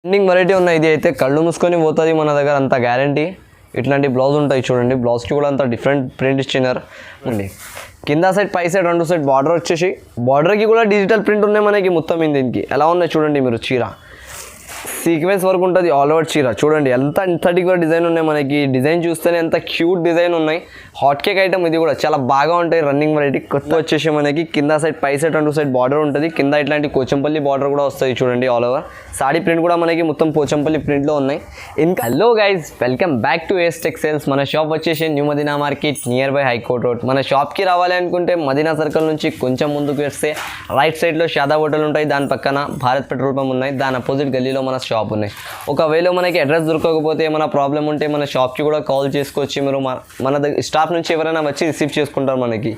Trending variety ఉన్నాయి. ఇది అయితే కళ్ళు మూసుకొని పోతుంది మన దగ్గర, అంత గ్యారంటీ. ఇట్లాంటి బ్లౌజ్ ఉంటాయి చూడండి, బ్లౌజ్కి కూడా అంత డిఫరెంట్ ప్రింట్ ఇచ్చినారు అండి. కింద సైడ్ పై సైడ్ రెండు సైడ్ బార్డర్ వచ్చేసి, బార్డర్కి కూడా డిజిటల్ ప్రింట్ ఉన్నాయి మనకి మొత్తం. దీనికి ఎలా ఉన్నాయి చూడండి మీరు, చీర సీక్వెన్స్ వర్క్ ఉంటుంది ఆల్ ఓవర్ చీర. చూడండి ఎంత ఇంతటికి కూడా డిజైన్ ఉన్నాయి మనకి. డిజైన్ చూస్తేనే ఎంత క్యూట్ డిజైన్ ఉన్నాయి. హాట్ కేక్ ఐటమ్ ఇది కూడా చాలా బాగా ఉంటాయి. రన్నింగ్ వెరైటీ కొత్త వచ్చేసి మనకి కింద సైడ్ పై సైడ్ రెండు సైడ్ బార్డర్ ఉంటుంది. కింద ఇట్లాంటి పోచంపల్లి బార్డర్ కూడా వస్తుంది చూడండి ఆల్ ఓవర్. సాడీ ప్రింట్ కూడా మనకి మొత్తం పోచంపల్లి ప్రింట్లో ఉన్నాయి. ఇంకా hello guys, welcome back to Ace Textiles. మన షాప్ వచ్చేసి new Madina market near by high court road. మన షాప్కి రావాలి అనుకుంటే మదీనా సర్కిల్ నుంచి కొంచెం ముందుకు వస్తే రైట్ సైడ్లో షాదా హోటల్ ఉంటాయి, దాని పక్కన భారత్ పెట్రోల్ పంప్ ఉన్నాయి, దాని అపోజిట్ గల్లీలో మన షాప్ ఉన్నాయి. ఒకవేళ మనకి అడ్రస్ దొరకకపోతే ఏమైనా ప్రాబ్లం ఉంటే మన షాప్కి కూడా కాల్ చేసుకోవచ్చు మీరు. మన స్టాఫ్ నుంచి ఎవరైనా వచ్చి రిసీవ్ చేసుకుంటారు మనకి.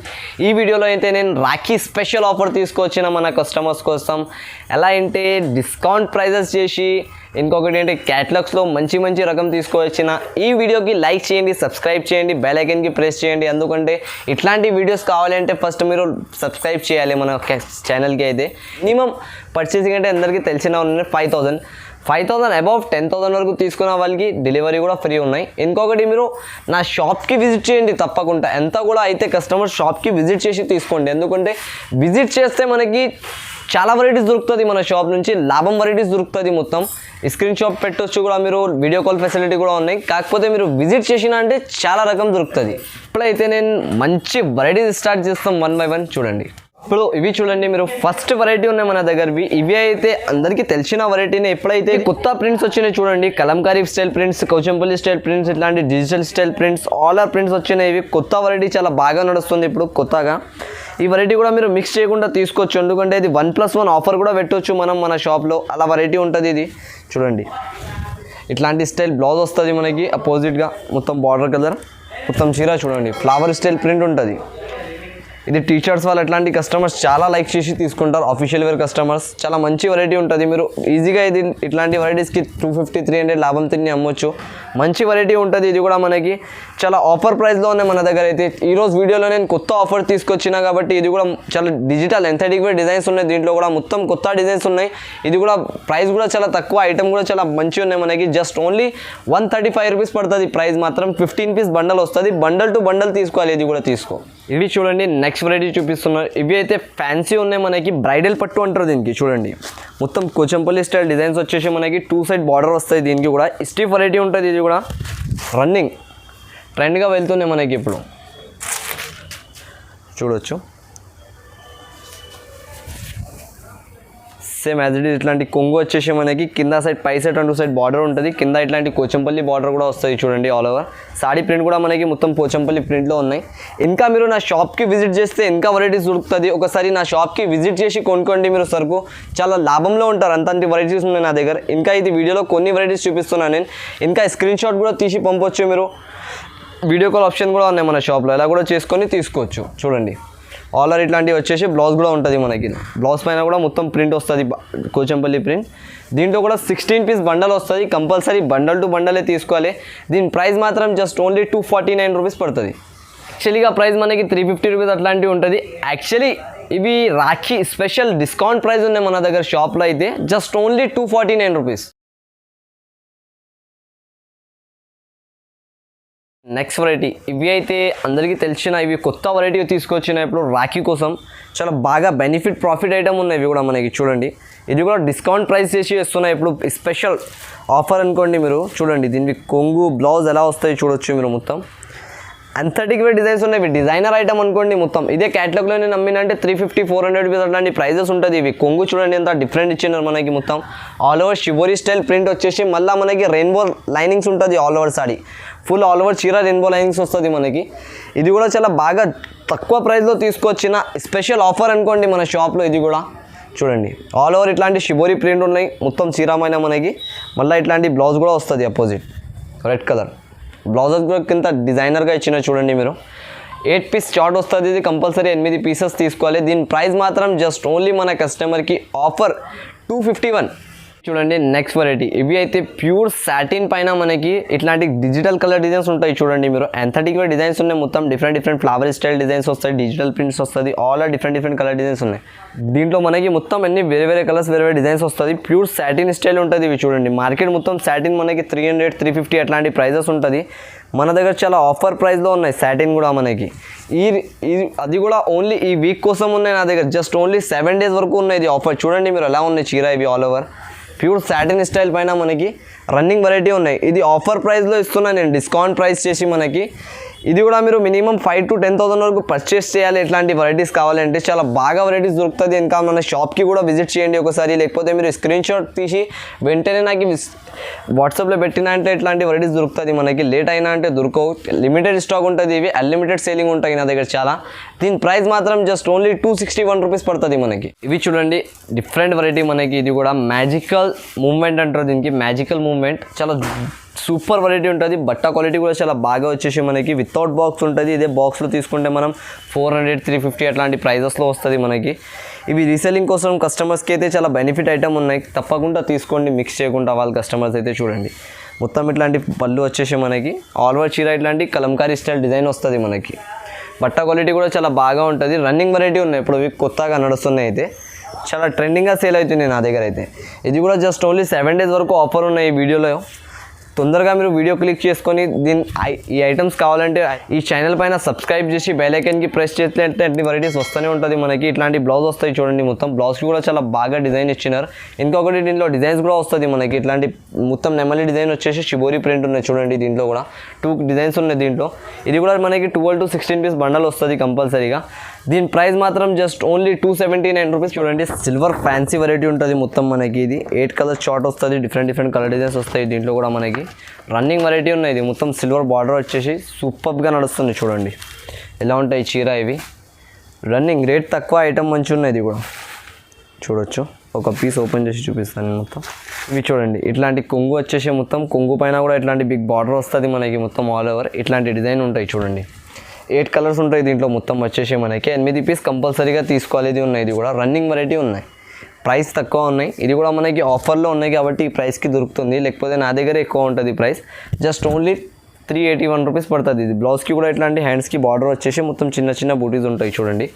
ఈ వీడియోలో అయితే నేను రాఖీ స్పెషల్ ఆఫర్ తీసుకొచ్చిన మన కస్టమర్స్ కోసం. ఎలా అంటే డిస్కౌంట్ ప్రైజెస్ చేసి, ఇంకొకటి ఏంటి క్యాటలాగ్స్లో మంచి మంచి రకం తీసుకొచ్చిన. ఈ వీడియోకి లైక్ చేయండి, సబ్స్క్రైబ్ చేయండి, బెల్ ఐకాన్కి ప్రెస్ చేయండి. ఎందుకంటే ఇట్లాంటి వీడియోస్ కావాలంటే ఫస్ట్ మీరు సబ్స్క్రైబ్ చేయాలి మన ఛానల్కి. అయితే మినిమం పర్చేసింగ్ అంటే అందరికీ తెలిసిన 5,000 అబౌవ్ 10,000 వరకు తీసుకున్న వాళ్ళకి డెలివరీ కూడా ఫ్రీ ఉన్నాయి. ఇంకొకటి మీరు నా షాప్కి విజిట్ చేయండి తప్పకుండా. ఎంత కూడా అయితే కస్టమర్ షాప్కి విజిట్ చేసి తీసుకోండి. ఎందుకంటే విజిట్ చేస్తే మనకి చాలా వెరైటీస్ దొరుకుతుంది మన షాప్ నుంచి, లాభం వెరైటీస్ దొరుకుతుంది మొత్తం. స్క్రీన్ షాట్ పెట్టొచ్చు కూడా మీరు, వీడియో కాల్ ఫెసిలిటీ కూడా ఉన్నాయి. కాకపోతే మీరు విజిట్ చేసినా అంటే చాలా రకం దొరుకుతుంది. ఇప్పుడైతే నేను మంచి వెరైటీస్ స్టార్ట్ చేస్తాం 1 by 1 చూడండి. ఇప్పుడు ఇవి చూడండి మీరు, ఫస్ట్ వెరైటీ ఉన్నాయి మన దగ్గరవి. ఇవి అయితే అందరికీ తెలిసిన వెరైటీనే. ఎప్పుడైతే కొత్త ప్రింట్స్ వచ్చినాయి చూడండి, Kalamkari style prints, Pochampally style prints, ఇట్లాంటి digital style prints, all are prints వచ్చినాయి. ఇవి కొత్త వెరైటీ చాలా బాగా నడుస్తుంది ఇప్పుడు కొత్తగా. ఈ వెరైటీ కూడా మీరు మిక్స్ చేయకుండా తీసుకోవచ్చు, ఎందుకంటే ఇది 1+1 ఆఫర్ కూడా పెట్టవచ్చు మనం మన షాప్లో. అలా వెరైటీ ఉంటుంది ఇది చూడండి. ఇట్లాంటి స్టైల్ బ్లౌజ్ వస్తుంది మనకి అపోజిట్గా, మొత్తం బార్డర్ కలర్, మొత్తం చీర చూడండి, ఫ్లవర్ స్టైల్ ప్రింట్ ఉంటుంది. ఇది టీషర్ట్స్ వాళ్ళు ఎట్లాంటి కస్టమర్స్ చాలా లైక్ చేసి తీసుకుంటారు, ఆఫీషియల్ వేర్ కస్టమర్స్. చాలా మంచి వెరైటీ ఉంటుంది. మీరు ఈజీగా ఇది ఇట్లాంటి వెరైటీస్కి 250-300 లాభం తిని అమ్మొచ్చు. మంచి వెరైటీ ఉంటుంది. ఇది కూడా మనకి చాలా ఆఫర్ ప్రైస్లో ఉన్నాయి మన దగ్గర. అయితే ఈరోజు వీడియోలో నేను కొత్త ఆఫర్ తీసుకొచ్చినా కాబట్టి ఇది కూడా చాలా డిజిటల్ ఎంథెటిక్ వేర్ డిజైన్స్ ఉన్నాయి. దీంట్లో కూడా మొత్తం కొత్త డిజైన్స్ ఉన్నాయి. ఇది కూడా ప్రైస్ కూడా చాలా తక్కువ, ఐటమ్ కూడా చాలా మంచిగా ఉన్నాయి మనకి. జస్ట్ ఓన్లీ 135 రూపీస్ పడుతుంది ప్రైస్ మాత్రం. 15 పీస్ బండల్ వస్తుంది, బండల్ టు బండల్ తీసుకోవాలి. ఇది కూడా తీసుకో. ఇవి చూడండి నెక్స్ట్ వెరైటీ చూపిస్తున్నారు. ఇవి అయితే ఫ్యాన్సీ ఉన్నాయి మనకి, బ్రైడల్ పట్టు అంటారు దీనికి. చూడండి మొత్తం కోచంపల్లి స్టైల్ డిజైన్స్ వచ్చేసి మనకి 2 సైడ్ బార్డర్ వస్తాయి. దీనికి కూడా స్టిఫ్ వెరైటీ ఉంటుంది. ఇది కూడా రన్నింగ్ ట్రెండ్గా వెళ్తున్నాయి మనకి ఇప్పుడు చూడొచ్చు. Same as it is. ఇట్లాంటి కొంగు వచ్చేసి మనకి కింద సైడ్ పై సైడ్ 2 సైడ్ బార్డర్ ఉంటుంది. కింద ఇట్లాంటి కోచంపల్లి బార్డర్ కూడా వస్తుంది చూడండి ఆల్ ఓవర్. సాడీ ప్రింట్ కూడా మనకి మొత్తం పోచంపల్లి ప్రింట్లో ఉన్నాయి. ఇంకా మీరు నా షాప్కి విజిట్ చేస్తే ఇంకా వెరైటీస్ దొరుకుతుంది. ఒకసారి నా షాప్కి విజిట్ చేసి కొనుక్కోండి మీరు సరుకు, చాలా లాభంలో ఉంటారు. అంతంటి వెరైటీస్ ఉన్నాయి నా దగ్గర. ఇంకా ఇది వీడియోలో కొన్ని వెరైటీస్ చూపిస్తున్నాను నేను. ఇంకా స్క్రీన్ షాట్ కూడా తీసి పంపొచ్చు మీరు. వీడియో కాల్ ఆప్షన్ కూడా ఉన్నాయి మన షాప్లో, ఎలా కూడా చేసుకొని తీసుకోవచ్చు. చూడండి ఆలర్ ఇట్లాంటివి వచ్చేసి బ్లౌజ్ కూడా ఉంటుంది మనకి. బ్లౌజ్ పైన కూడా మొత్తం ప్రింట్ వస్తుంది, కోచంపల్లి ప్రింట్. దీంట్లో కూడా 16 పీస్ బండల్ వస్తుంది. కంపల్సరీ బండల్ టు బండలే తీసుకోవాలి. దీని ప్రైస్ మాత్రం జస్ట్ ఓన్లీ 249 రూపీస్ పడుతుంది. యాక్చువల్గా ప్రైస్ మనకి 350 రూపీస్ అట్లాంటివి ఉంటుంది. యాక్చువల్లీ ఇవి రాఖీ స్పెషల్ డిస్కౌంట్ ప్రైస్ ఉన్నాయి మన దగ్గర షాప్లో అయితే. Just only 249 rupees. Next variety ఇవి అయితే అందరికీ తెలిసిన, ఇవి కొత్త వెరైటీ తీసుకొచ్చిన ఇప్పుడు రాఖీ కోసం. చాలా బాగా బెనిఫిట్ ప్రాఫిట్ ఐటమ్ ఉన్నాయి ఇవి కూడా మనకి. చూడండి ఇది కూడా డిస్కౌంట్ ప్రైస్ చేసి వేస్తున్నాయి ఇప్పుడు, స్పెషల్ ఆఫర్ అనుకోండి మీరు. చూడండి దీనికి కొంగు బ్లౌజ్ ఎలా వస్తాయి చూడొచ్చు మీరు. మొత్తం అంతటికి వేర్ డిజైన్స్ ఉన్నాయి. ఇవి డిజైనర్ ఐటమ్ అనుకోండి మొత్తం. ఇదే క్యాటలాగ్లో నేను నమ్మినంటే 350-400 రూపీస్ అట్లాంటి ప్రైజెస్ ఉంటుంది. ఇవి కొంగు చూడండి ఎంత డిఫరెంట్ ఇచ్చినారు మనకి. మొత్తం all over shibori style print వచ్చేసి మళ్ళీ మనకి రెయిన్బో లైనింగ్స్ ఉంటుంది all over saree. Full all over చీర రెయిన్బో లైనింగ్స్ వస్తుంది మనకి. ఇది కూడా చాలా బాగా తక్కువ ప్రైస్లో తీసుకొచ్చిన స్పెషల్ ఆఫర్ అనుకోండి మన షాప్లో. ఇది కూడా చూడండి ఆల్ ఓవర్ ఇట్లాంటి షిబోరీ ప్రింట్ ఉన్నాయి మొత్తం చీరమైన మనకి. మళ్ళీ ఇట్లాంటి బ్లౌజ్ కూడా వస్తుంది అపోజిట్, రెడ్ కలర్ బ్లౌజెస్ కూడా కింద డిజైనర్గా ఇచ్చిన చూడండి మీరు. 8 పీస్ షార్ట్ వస్తుంది. ఇది కంపల్సరీ 8 పీసెస్ తీసుకోవాలి. దీని ప్రైస్ మాత్రం జస్ట్ ఓన్లీ మన కస్టమర్కి ఆఫర్ 251. చూడండి నెక్స్ట్ వెరైటీ ఇవి అయితే ప్యూర్ సాటిన్ పైన మనకి ఇట్లాంటి డిజిటల్ కలర్ డిజైన్స్ ఉంటాయి చూడండి మీరు యాంథటిక్ డిజైన్స్ ఉన్నాయి మొత్తం డిఫరెంట్ ఫ్లవర్ స్టైల్ డిజైన్స్ వస్తాయి డిజిటల్ ప్రింట్స్ వస్తుంది ఆల్ డిఫరెంట్ కలర్ డిజైన్స్ ఉన్నాయి దీంట్లో మనకి మొత్తం అన్ని వేరే కలర్స్ వేరే డిజైన్స్ వస్తుంది ప్యూర్ సాటిన్ స్టైల్ ఉంటుంది ఇవి చూడండి మార్కెట్ మొత్తం సాటిన్ మనకి 300 350 అట్లాంటి ప్రైజెస్ ఉంటుంది మన దగ్గర చాలా ఆఫర్ ప్రైస్లో ఉన్నాయి సాటిన్ కూడా మనకి అది కూడా ఓన్లీ ఈ వీక్ కోసం ఉన్నాయి నా దగ్గర జస్ట్ ఓన్లీ 7 days వరకు ఉన్నాయి ఇది ఆఫర్ చూడండి మీరు ఎలా ఉన్నాయి చీర ఇవి all over pure satin style పైన మనకి రన్నింగ్ వెరైటీ ఉన్నాయి ఇది ఆఫర్ ప్రైస్లో ఇస్తున్నాను నేను డిస్కౌంట్ ప్రైస్ చేసి మనకి ఇది కూడా మీరు మినిమం 5,000 to 10,000 వరకు పర్చేస్ చేయాలి ఇట్లాంటి వెరైటీస్ కావాలంటే చాలా బాగా వెరైటీస్ దొరుకుతుంది ఇంకా మన షాప్కి కూడా విజిట్ చేయండి ఒకసారి లేకపోతే మీరు స్క్రీన్ షాట్ తీసి వెంటనే నాకు వాట్సాప్లో పెట్టినా అంటే ఇట్లాంటి వెరైటీస్ దొరుకుతుంది మనకి లేట్ అయినా అంటే దొరకవు లిమిటెడ్ స్టాక్ ఉంటుంది ఇవి అన్లిమిటెడ్ సేలింగ్ ఉంటాయి నా దగ్గర చాలా దీని ప్రైస్ మాత్రం జస్ట్ ఓన్లీ 261 రూపీస్ పడుతుంది మనకి ఇవి చూడండి డిఫరెంట్ వెరైటీ మనకి ఇది కూడా మ్యాజికల్ మూవ్మెంట్ అంటారు దీనికి మ్యాజికల్ మూవ్మెంట్ చాలా సూపర్ వెరైటీ ఉంటుంది బట్ట క్వాలిటీ కూడా చాలా బాగా వచ్చేసి మనకి వితౌట్ బాక్స్ ఉంటుంది ఇదే బాక్స్లో తీసుకుంటే మనం 400 350 అట్లాంటి ప్రైజెస్లో వస్తుంది మనకి ఇవి రీసెల్లింగ్ కోసం కస్టమర్స్కి అయితే చాలా బెనిఫిట్ ఐటమ్ ఉన్నాయి తప్పకుండా తీసుకోండి మిక్స్ చేయకుండా వాళ్ళ కస్టమర్స్ అయితే చూడండి మొత్తం ఇట్లాంటి పళ్ళు వచ్చేసి మనకి ఆల్ ఓవర్ చీర ఇట్లాంటి కలంకారీ స్టైల్ డిజైన్ వస్తుంది మనకి బట్ట క్వాలిటీ కూడా చాలా బాగా ఉంటుంది రన్నింగ్ వెరైటీ ఉన్నాయి ఇప్పుడు ఇవి కొత్తగా నడుస్తున్నాయి అయితే చాలా ట్రెండింగ్గా సేల్ అవుతుంది నా దగ్గర అయితే ఇది కూడా జస్ట్ ఓన్లీ 7 days వరకు ఆఫర్ ఉన్నాయి ఈ వీడియోలో తొందరగా మీరు వీడియో క్లిక్ చేసుకొని ఈ ఐటమ్స్ కావాలంటే ఈ ఛానల్ పైన సబ్స్క్రైబ్ చేసి బెల్ ఐకాన్కి ప్రెస్ చేస్తే అన్ని వెరైటీస్ వస్తూనే ఉంటుంది మనకి ఇట్లాంటి బ్లౌజ్ వస్తాయి చూడండి మొత్తం బ్లౌజ్కి కూడా చాలా బాగా డిజైన్ ఇచ్చినారు ఇంకొకటి దీంట్లో డిజైన్స్ కూడా వస్తుంది మనకి ఇట్లాంటి మొత్తం నెమలి డిజైన్ వచ్చేసి షిబోరి ప్రింట్ ఉన్నాయి చూడండి దీంట్లో కూడా 2 డిజైన్స్ ఉన్నాయి దీంట్లో ఇది కూడా మనకి 12 to 16 పీస్ బండల్ వస్తుంది కంపల్సరీగా దీని ప్రైస్ మాత్రం జస్ట్ ఓన్లీ 279 రూపీస్ చూడండి సిల్వర్ ఫ్యాన్సీ వెరైటీ ఉంటుంది మొత్తం మనకి ఇది 8 కలర్ షార్ట్ వస్తుంది డిఫరెంట్ కలర్ డిజైన్స్ వస్తాయి దీంట్లో కూడా మనకి రన్నింగ్ వెరైటీ ఉన్నాయి ఇది మొత్తం సిల్వర్ బార్డర్ వచ్చేసి సూపర్గా నడుస్తుంది చూడండి ఎలా ఉంటాయి చీర ఇవి రన్నింగ్ రేట్ తక్కువ ఐటమ్ మంచిగా ఉన్నాయి ఇది కూడా చూడొచ్చు ఒక పీస్ ఓపెన్ చేసి చూపిస్తాను నేను మొత్తం ఇవి చూడండి ఇట్లాంటి కొంగు వచ్చేసి మొత్తం కొంగు పైన కూడా ఇట్లాంటి బిగ్ బార్డర్ వస్తుంది మనకి మొత్తం ఆల్ ఓవర్ ఇట్లాంటి డిజైన్ ఉంటాయి చూడండి 8 కలర్స్ ఉంటాయి దీంట్లో మొత్తం వచ్చేసి మనకి 8 పీస్ కంపల్సరీగా తీసుకోవాలి ఇది ఉన్నాయి ఇది కూడా రన్నింగ్ వెరైటీ ఉన్నాయి ప్రైస్ తక్కువ ఉన్నాయి ఇది కూడా మనకి ఆఫర్లో ఉన్నాయి కాబట్టి ఈ ప్రైస్కి దొరుకుతుంది లేకపోతే నా దగ్గర ఎక్కువ ఉంటుంది ప్రైస్ జస్ట్ ఓన్లీ 381 రూపీస్ పడుతుంది ఇది బ్లౌజ్కి కూడా ఇట్లాంటి హ్యాండ్స్కి బార్డర్ వచ్చేసి మొత్తం చిన్న బూటీస్ ఉంటాయి చూడండి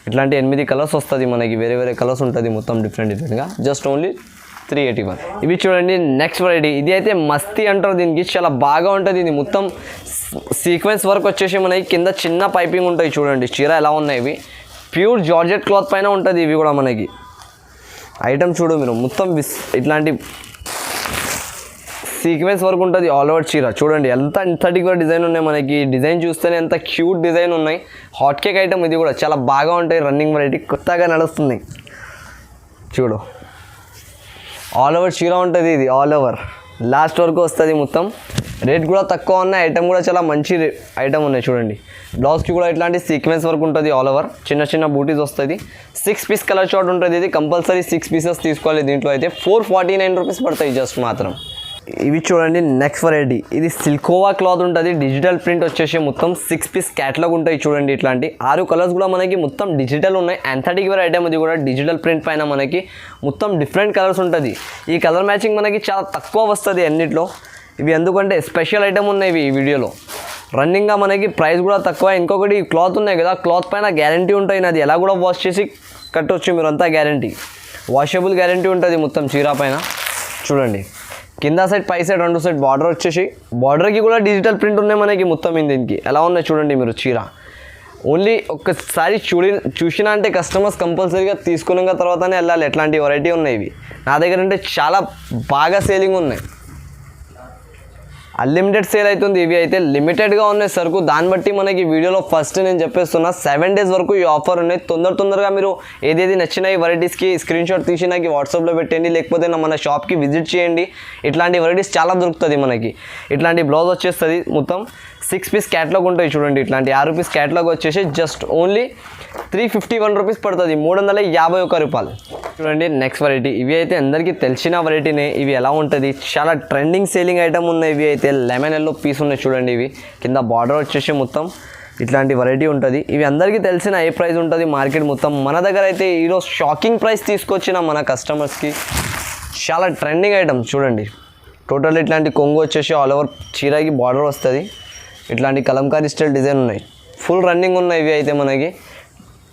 ఇట్లాంటి 8 కలర్స్ వస్తుంది మనకి వేరే కలర్స్ ఉంటుంది మొత్తం డిఫరెంట్గా జస్ట్ ఓన్లీ 381 ఇవి చూడండి నెక్స్ట్ వెరైటీ ఇది అయితే మస్తీ అంటారు దీనికి చాలా బాగా ఉంటుంది ఇది మొత్తం సీక్వెన్స్ వర్క్ వచ్చేసి మనకి కింద చిన్న పైపింగ్ ఉంటాయి చూడండి చీర ఎలా ఉన్నాయి ఇవి ప్యూర్ జార్జెట్ క్లాత్ పైన ఉంటుంది ఇవి కూడా మనకి ఐటమ్ చూడు మీరు మొత్తం ఇట్లాంటి సీక్వెన్స్ వర్క్ ఉంటుంది ఆల్ ఓవర్ చీర చూడండి ఎంత యాంథటిక్ డిజైన్ ఉన్నాయి మనకి డిజైన్ చూస్తేనే ఎంత క్యూట్ డిజైన్ ఉన్నాయి హాట్ కేక్ ఐటమ్ ఇది కూడా చాలా బాగా ఉంటాయి రన్నింగ్ వెరైటీ కొత్తగా నడుస్తుంది చూడు ఆల్ ఓవర్ చీర ఉంటుంది ఇది ఆల్ ఓవర్ లాస్ట్ వరకు వస్తుంది మొత్తం రేట్ కూడా తక్కువ ఉన్నాయి ఐటమ్ కూడా చాలా మంచి ఐటమ్ ఉన్నాయి చూడండి బ్లౌజ్కి కూడా ఇట్లాంటి సీక్వెన్స్ వర్క్ ఉంటుంది ఆల్ ఓవర్ చిన్న బూటీస్ వస్తుంది 6 పీస్ కలర్ షార్ట్ ఉంటుంది ఇది కంపల్సరీ 6 పీసెస్ తీసుకోవాలి దీంట్లో అయితే 449 రూపీస్ పడతాయి జస్ట్ మాత్రం ఇవి చూడండి నెక్స్ట్ వెరైటీ ఇది సిల్కోవా క్లాత్ ఉంటుంది డిజిటల్ ప్రింట్ వచ్చేసి మొత్తం 6 పీస్ క్యాటలాగ్ ఉంటాయి చూడండి ఇట్లాంటి 6 కలర్స్ కూడా మనకి మొత్తం డిజిటల్ ఉన్నాయి యాంథటిక్ వేర్ ఐటమ్ ఇది కూడా డిజిటల్ ప్రింట్ పైన మనకి మొత్తం డిఫరెంట్ కలర్స్ ఉంటుంది ఈ కలర్ మ్యాచింగ్ మనకి చాలా తక్కువ వస్తుంది అన్నిట్లో ఇవి ఎందుకంటే స్పెషల్ ఐటమ్ ఉన్నాయి ఇవి ఈ వీడియోలో రన్నింగ్గా మనకి ప్రైస్ కూడా తక్కువ ఇంకొకటి క్లాత్ ఉన్నాయి కదా క్లాత్ పైన గ్యారంటీ ఉంటుంది అది ఎలా కూడా వాష్ చేసి కట్టవచ్చు మీరు అంతా గ్యారంటీ వాషబుల్ గ్యారంటీ ఉంటుంది మొత్తం చీర పైన చూడండి కింద సైడ్ పై సైడ్ 2 సైడ్ బార్డర్ వచ్చేసి బార్డర్కి కూడా డిజిటల్ ప్రింట్ ఉన్నాయి మనకి మొత్తం దీనికి ఎలా ఉన్నాయి చూడండి మీరు చీర ఓన్లీ ఒక్కసారి చూసినా అంటే కస్టమర్స్ కంపల్సరీగా తీసుకున్న తర్వాతనే వెళ్ళాలి ఎట్లాంటి వెరైటీ ఉన్నాయి ఇవి నా దగ్గర అంటే చాలా బాగా సేలింగ్ ఉన్నాయి అన్లిమిటెడ్ సేల్ అవుతుంది ఇవి అయితే లిమిటెడ్గా ఉన్నాయి సరుకు దాన్ని బట్టి మనకి వీడియోలో ఫస్ట్ నేను చెప్పేస్తున్నా 7 days వరకు ఈ ఆఫర్ ఉన్నాయి తొందరగా మీరు ఏదేది నచ్చినాయి వెరైటీస్కి స్క్రీన్ షాట్ తీసి నాకు వాట్సాప్లో పెట్టండి లేకపోతే మన షాప్కి విజిట్ చేయండి ఇట్లాంటి వెరైటీస్ చాలా దొరుకుతుంది మనకి ఇట్లాంటి బ్లౌజ్ వచ్చేస్తుంది మొత్తం 6 పీస్ క్యాటలాగ్ ఉంటాయి చూడండి ఇట్లాంటి 6 పీస్ క్యాటలాగ్ వచ్చేసి జస్ట్ ఓన్లీ 351 రూపీస్ పడుతుంది 351 రూపాయలు చూడండి నెక్స్ట్ వెరైటీ ఇవి అయితే అందరికీ తెలిసిన వెరైటీనే ఇవి ఎలా ఉంటుంది చాలా ట్రెండింగ్ సేలింగ్ ఐటమ్ ఉన్నాయి ఇవి అయితే లెమన్ ఎల్లో పీస్ ఉన్నాయి చూడండి ఇవి కింద బార్డర్ వచ్చేసి మొత్తం ఇట్లాంటి వెరైటీ ఉంటుంది ఇవి అందరికీ తెలిసిన ఏ ప్రైస్ ఉంటుంది మార్కెట్ మొత్తం మన దగ్గర అయితే ఈరోజు షాకింగ్ ప్రైస్ తీసుకొచ్చిన మన కస్టమర్స్కి చాలా ట్రెండింగ్ ఐటమ్ చూడండి. టోటల్ ఇట్లాంటి కొంగు వచ్చేసి ఆల్ ఓవర్ చీరకి బార్డర్ వస్తుంది. ఇట్లాంటి కలంకారీ స్టైల్ డిజైన్ ఉన్నాయి, ఫుల్ రన్నింగ్ ఉన్నాయి. ఇవి అయితే మనకి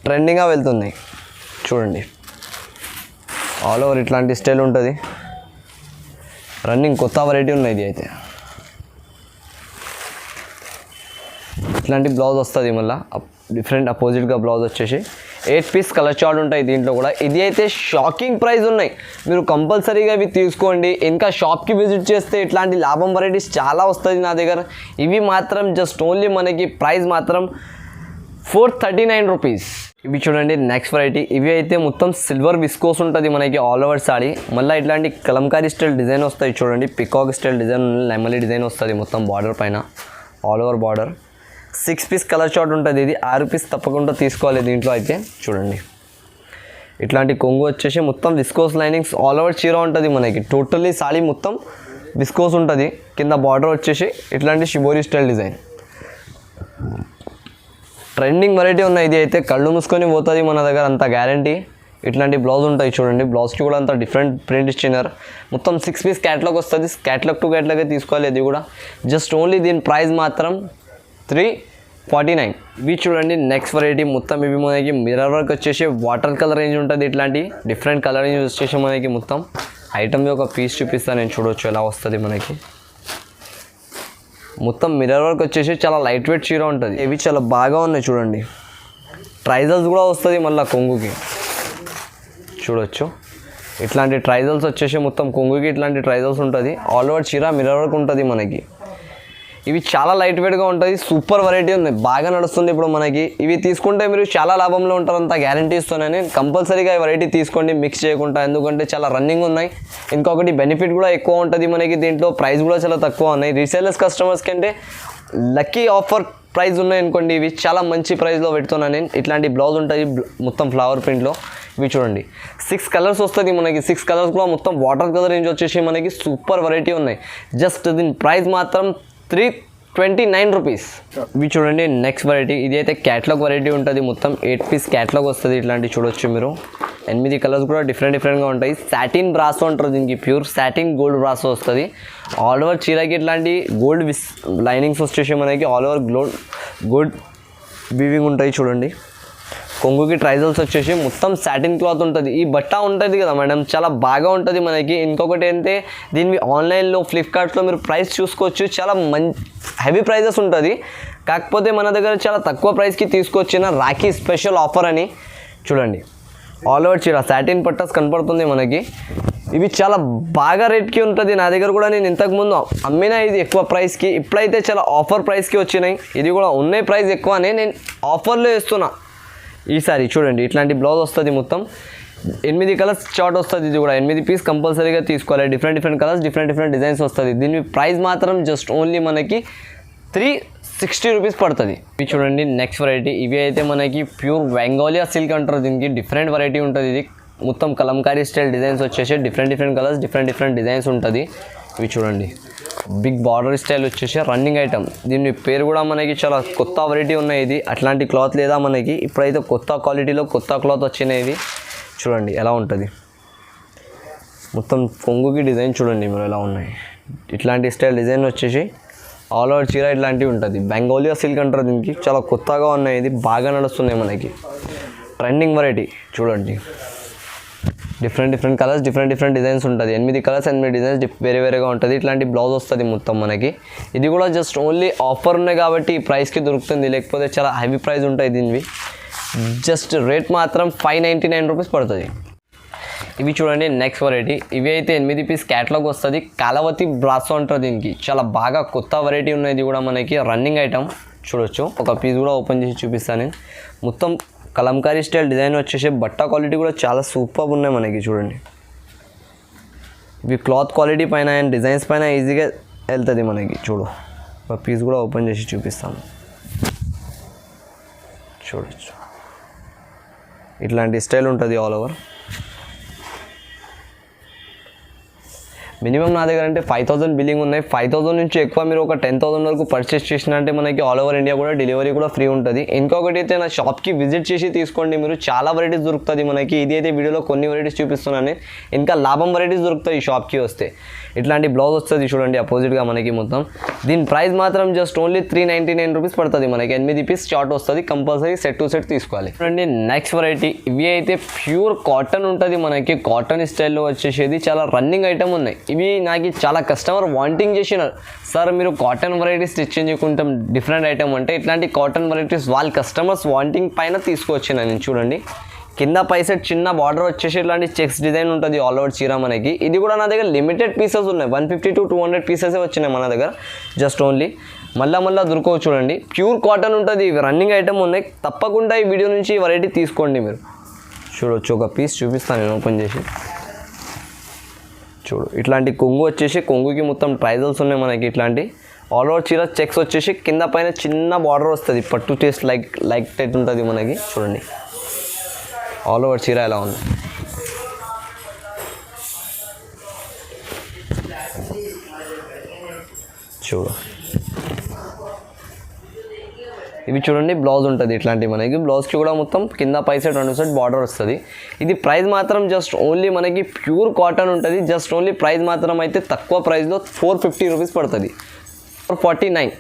ట్రెండింగ్గా వెళ్తున్నాయి చూడండి. ఆల్ ఓవర్ ఇట్లాంటి స్టైల్ ఉంటుంది, రన్నింగ్ కొత్త వెరైటీ ఉన్నాయి. ఇది అయితే ఇట్లాంటి బ్లౌజ్ వస్తుంది, మళ్ళీ డిఫరెంట్ అపోజిట్గా బ్లౌజ్ వచ్చేసి 8 పీస్ కలర్ చార్ట్ ఉంటాయి దీంట్లో కూడా. ఇది అయితే షాకింగ్ ప్రైస్ ఉన్నాయి, మీరు కంపల్సరీగా ఇవి తీసుకోండి. ఇంకా షాప్కి విజిట్ చేస్తే ఇట్లాంటి లాభం వెరైటీస్ చాలా వస్తుంది నా దగ్గర. ఇవి మాత్రం జస్ట్ ఓన్లీ మనకి ప్రైస్ మాత్రం 439 రూపీస్. ఇవి చూడండి నెక్స్ట్ వెరైటీ. ఇవి అయితే మొత్తం సిల్వర్ విస్కోస్ ఉంటుంది మనకి ఆల్ ఓవర్ సాడీ. మళ్ళీ ఇట్లాంటి కలంకారీ స్టైల్ డిజైన్ వస్తాయి చూడండి. పికాక్ స్టైల్ డిజైన్, నెమలి డిజైన్ వస్తుంది మొత్తం బార్డర్ పైన, all over border. 6 piece colour chart ఉంటుంది. ఇది 6 పీస్ తప్పకుండా తీసుకోవాలి దీంట్లో అయితే చూడండి. ఇట్లాంటి కొంగు వచ్చేసి మొత్తం విస్కోస్ లైనింగ్స్ ఆల్ ఓవర్ చీర ఉంటుంది మనకి. టోటల్లీ సాడీ మొత్తం విస్కోస్ ఉంటుంది. కింద బార్డర్ వచ్చేసి ఇట్లాంటి shibori style design. Trending variety ఉన్నాయి. ఇది అయితే కళ్ళు మూసుకొని పోతుంది మన దగ్గర, అంత గ్యారంటీ. ఇట్లాంటి బ్లౌజ్ ఉంటాయి చూడండి. బ్లౌజ్కి కూడా అంత డిఫరెంట్ ప్రింట్ ఇచ్చినారు. మొత్తం 6 పీస్ క్యాటలాగ్ వస్తుంది. క్యాటలాగ్ టు క్యాటలాగే తీసుకోవాలి. ఇది కూడా జస్ట్ ఓన్లీ దీని ప్రైస్ మాత్రం 349. ఇవి చూడండి నెక్స్ట్ వెరైటీ. మొత్తం ఇవి మనకి మిర్రర్ వర్క్ వచ్చేసి వాటర్ కలర్ రేంజ్ ఉంటుంది. ఇట్లాంటి డిఫరెంట్ కలర్ రేంజ్ వచ్చేసి మనకి మొత్తం ఐటమ్ ఒక పీస్ చూపిస్తాను నేను, చూడవచ్చు ఎలా వస్తుంది మనకి. మొత్తం మిర్రర్ వర్క్ వచ్చేసి చాలా లైట్ వెయిట్ చీర ఉంటుంది. ఇవి చాలా బాగా ఉన్నాయి చూడండి. ట్రైజల్స్ కూడా వస్తుంది మళ్ళీ కొంగుకి, చూడవచ్చు. ఇట్లాంటి ట్రైజల్స్ వచ్చేసి మొత్తం కొంగుకి ఇట్లాంటి ట్రైజల్స్ ఉంటుంది. ఆల్ ఓవర్ చీర మిర్రర్ వర్క్ ఉంటుంది మనకి. ఇవి చాలా లైట్ వెయిట్గా ఉంటుంది. సూపర్ వెరైటీ ఉంది, బాగా నడుస్తుంది ఇప్పుడు మనకి. ఇవి తీసుకుంటే మీరు చాలా లాభంలో ఉంటారు, అంత గ్యారంటీ ఇస్తున్నాను. కంపల్సరీగా ఈ వెరైటీ తీసుకోండి మిక్స్ చేయకుండా, ఎందుకంటే చాలా రన్నింగ్ ఉన్నాయి. ఇంకొకటి బెనిఫిట్ కూడా ఎక్కువ ఉంటుంది మనకి దీంట్లో. ప్రైస్ కూడా చాలా తక్కువ ఉన్నాయి. రీసేలర్స్ కస్టమర్స్ కంటే లక్కీ ఆఫర్ ప్రైస్ ఉన్నాయి అనుకోండి. ఇవి చాలా మంచి ప్రైస్లో పెడుతున్నాను నేను. ఇట్లాంటి బ్లౌజ్ ఉంటుంది మొత్తం ఫ్లవర్ ప్రింట్లో. ఇవి చూడండి 6 కలర్స్ వస్తుంది మనకి. 6 కలర్స్ కూడా మొత్తం వాటర్ కలర్ రేంజ్ వచ్చేసి మనకి సూపర్ వెరైటీ ఉన్నాయి. జస్ట్ దీని ప్రైస్ మాత్రం 329 రూపీస్. ఇవి చూడండి నెక్స్ట్ వెరైటీ. ఇది అయితే క్యాటలాగ్ వెరైటీ ఉంటుంది. మొత్తం 8 పీస్ క్యాటలాగ్ వస్తుంది. ఇట్లాంటి చూడొచ్చు మీరు. 8 కలర్స్ కూడా డిఫరెంట్గా ఉంటాయి. సాటిన్ బ్రాసో అంటారు దీనికి, ప్యూర్ సాటిన్ గోల్డ్ బ్రాసో వస్తుంది. ఆల్ ఓవర్ చీరకి ఇట్లాంటి గోల్డ్ లైనింగ్స్ వచ్చేసి మనకి ఆల్ ఓవర్ గోల్డ్ వీవింగ్ ఉంటాయి చూడండి. కొంగుకి ట్రైజల్స్ వచ్చేసి మొత్తం సాటిన్ క్లాత్ ఉంటుంది. ఈ బట్ట ఉంటుంది కదా మేడం, చాలా బాగా ఉంటుంది మనకి. ఇంకొకటి ఏంటంటే దీన్ని ఆన్లైన్లో ఫ్లిప్కార్ట్లో మీరు ప్రైస్ చూసుకోవచ్చు. చాలా హెవీ ప్రైజెస్ ఉంటుంది. కాకపోతే మన దగ్గర చాలా తక్కువ ప్రైస్కి తీసుకొచ్చిన రాఖీ స్పెషల్ ఆఫర్ అని చూడండి. ఆల్ ఓవర్ చీర సాటిన్ పట్టస్ కనపడుతుంది మనకి. ఇవి చాలా బాగా రేట్కి ఉంటుంది. నా దగ్గర కూడా నేను ఇంతకుముందు అమ్మినా ఇది ఎక్కువ ప్రైస్కి, ఇప్పుడైతే చాలా ఆఫర్ ప్రైస్కి వచ్చినాయి. ఇది కూడా ఉన్నాయి ప్రైస్ ఎక్కువనే, నేను ఆఫర్లో ఇస్తున్నా ఈసారి. చూడండి ఇట్లాంటి బ్లౌజ్ వస్తుంది. మొత్తం 8 కలర్స్ చార్ట్ వస్తుంది. ఇది కూడా 8 పీస్ కంపల్సరీగా తీసుకోవాలి. డిఫరెంట్ కలర్స్, డిఫరెంట్ డిజైన్స్ వస్తుంది. దీని ప్రైస్ మాత్రం జస్ట్ ఓన్లీ మనకి 360 రూపీస్ పడుతుంది. ఇవి చూడండి నెక్స్ట్ వెరైటీ. ఇవి అయితే మనకి ప్యూర్ బెంగాలియా సిల్క్ అంటారు దీనికి. డిఫరెంట్ వెరైటీ ఉంటుంది ఇది. మొత్తం కలంకారీ స్టైల్ డిజైన్స్ వచ్చేసి డిఫరెంట్ కలర్స్, డిఫరెంట్ డిజైన్స్ ఉంటుంది. ఇవి చూడండి బిగ్ బార్డర్ స్టైల్ వచ్చేసి రన్నింగ్ ఐటమ్. దీని పేరు కూడా మనకి చాలా కొత్త వెరైటీ ఉన్నాయి. ఇది అట్లాంటి క్లాత్ లేదా మనకి, ఇప్పుడైతే కొత్త క్వాలిటీలో కొత్త క్లాత్ వచ్చినాయి. ఇది చూడండి ఎలా ఉంటుంది. మొత్తం కొంగుకి డిజైన్ చూడండి మీరు ఎలా ఉన్నాయి. ఇట్లాంటి స్టైల్ డిజైన్ వచ్చేసి ఆల్ ఓవర్ చీర ఇట్లాంటివి ఉంటుంది. బెంగాలియా సిల్క్ అంటారు దీనికి. చాలా కొత్తగా ఉన్నాయి. ఇది బాగా నడుస్తున్నాయి మనకి. ట్రెండింగ్ వెరైటీ చూడండి. డిఫరెంట్ కలర్స్, డిఫరెంట్ డిజైన్స్ ఉంటుంది. 8 కలర్స్ 8 డిజైన్స్ వేరేగా ఉంటుంది. ఇట్లాంటి బ్లౌజ్ వస్తుంది మొత్తం మనకి. ఇది కూడా జస్ట్ ఓన్లీ ఆఫర్ ఉన్నాయి కాబట్టి ఈ ప్రైస్కి దొరుకుతుంది, లేకపోతే చాలా హెవీ ప్రైస్ ఉంటాయి దీనివి. జస్ట్ రేట్ మాత్రం 599 రూపీస్ పడుతుంది. ఇవి చూడండి నెక్స్ట్ వెరైటీ. ఇవి అయితే 8 పీస్ క్యాటలాగ్ వస్తుంది. కాలవతి బ్రాసో అంటారు దీనికి. చాలా బాగా కొత్త వెరైటీ ఉన్నాయి. ఇది కూడా మనకి రన్నింగ్ ఐటమ్ చూడొచ్చు. ఒక పీస్ కూడా ఓపెన్ చేసి చూపిస్తాను నేను. మొత్తం కలంకారీ స్టైల్ డిజైన్ వచ్చేసి బట్ట క్వాలిటీ కూడా చాలా సూపర్ ఉన్నాయి మనకి. చూడండి ఇవి క్లాత్ క్వాలిటీ పైన అండ్ డిజైన్స్ పైన ఈజీగా వెళ్తుంది మనకి. చూడు ఒక పీస్ కూడా ఓపెన్ చేసి చూపిస్తాను చూడొచ్చు. ఇట్లాంటి స్టైల్ ఉంటుంది ఆల్ ఓవర్. మినిమం నా దగ్గర అంటే 5000 బిల్లింగ్ ఉన్నాయి. 5000 నుంచి ఎక్కువ మీరు ఒక 10,000 వరకు పర్చేస్ చేసినంటే మనకి ఆల్ ఓవర్ ఇండియా కూడా డెలివరీ కూడా ఫ్రీ ఉంటుంది. ఇంకొకటి అయితే నా షాప్కి విజిట్ చేసి తీసుకోండి, మీరు చాలా వెరైటీస్ దొరుకుతుంది మనకి. ఇది అయితే వీడియోలో కొన్ని వెరైటీస్ చూపిస్తున్నాను, ఇంకా లాభం వెరైటీస్ దొరుకుతాయి ఈ షాప్కి వస్తే. ఇట్లాంటి బ్లౌజ్ వస్తుంది చూడండి అపోజిట్గా మనకి మొత్తం. దీని ప్రైస్ మాత్రం జస్ట్ ఓన్లీ 399 రూపీస్ పడుతుంది మనకి. 8 పీస్ షార్ట్ వస్తుంది, కంపల్సరీ సెట్ టు సెట్ తీసుకోవాలి. చూడండి నెక్స్ట్ వెరైటీ, ఇవి అయితే ప్యూర్ కాటన్ ఉంటుంది మనకి. కాటన్ స్టైల్లో వచ్చేసేది చాలా రన్నింగ్ ఐటమ్ ఉన్నాయి. ఇవి నాకు చాలా కస్టమర్ వాంటింగ్ చేసినారు, సార్ మీరు కాటన్ వెరైటీస్ స్టిచ్ చేసుకుంటాం డిఫరెంట్ ఐటమ్ అంటే. ఇట్లాంటి కాటన్ వెరైటీస్ వాళ్ళ కస్టమర్స్ వాంటింగ్ పైన తీసుకొచ్చిన నేను. చూడండి కింద పైసెట్ చిన్న బార్డర్ వచ్చేసి ఇట్లాంటి చెక్స్ డిజైన్ ఉంటుంది ఆల్ ఓవర్ చీర మనకి. ఇది కూడా నా దగ్గర లిమిటెడ్ పీసెస్ ఉన్నాయి, 150 to 200 పీసెస్ వచ్చినాయి మన దగ్గర జస్ట్ ఓన్లీ. మళ్ళీ దొరకవు చూడండి, ప్యూర్ కాటన్ ఉంటుంది. ఇవి రన్నింగ్ ఐటమ్ ఉన్నాయి, తప్పకుండా ఈ వీడియో నుంచి ఈ వెరైటీ తీసుకోండి మీరు. చూడొచ్చు, ఒక పీస్ చూపిస్తాను నేను ఓపెన్ చేసి. చూడు ఇట్లాంటి కొంగు వచ్చేసి, కొంగుకి మొత్తం ట్రైజల్స్ ఉన్నాయి మనకి. ఇట్లాంటి ఆల్ ఓవర్ చీర చెక్స్ వచ్చేసి కింద పైన చిన్న బార్డర్ వస్తుంది, పట్టు టేస్ట్ లైక్ టైట్ ఉంటుంది మనకి. చూడండి ఆల్ ఓవర్ చీర ఎలా ఉంది. చూడు ఇవి చూడండి బ్లౌజ్ ఉంటుంది ఇట్లాంటివి మనకి. బ్లౌజ్కి కూడా మొత్తం కింద పై సైడ్ 2 సైడ్ బార్డర్ వస్తుంది. ఇది ప్రైస్ మాత్రం జస్ట్ ఓన్లీ మనకి ప్యూర్ కాటన్ ఉంటుంది. జస్ట్ ఓన్లీ ప్రైస్ మాత్రం అయితే తక్కువ ప్రైస్లో 450 రూపీస్ పడుతుంది, 449.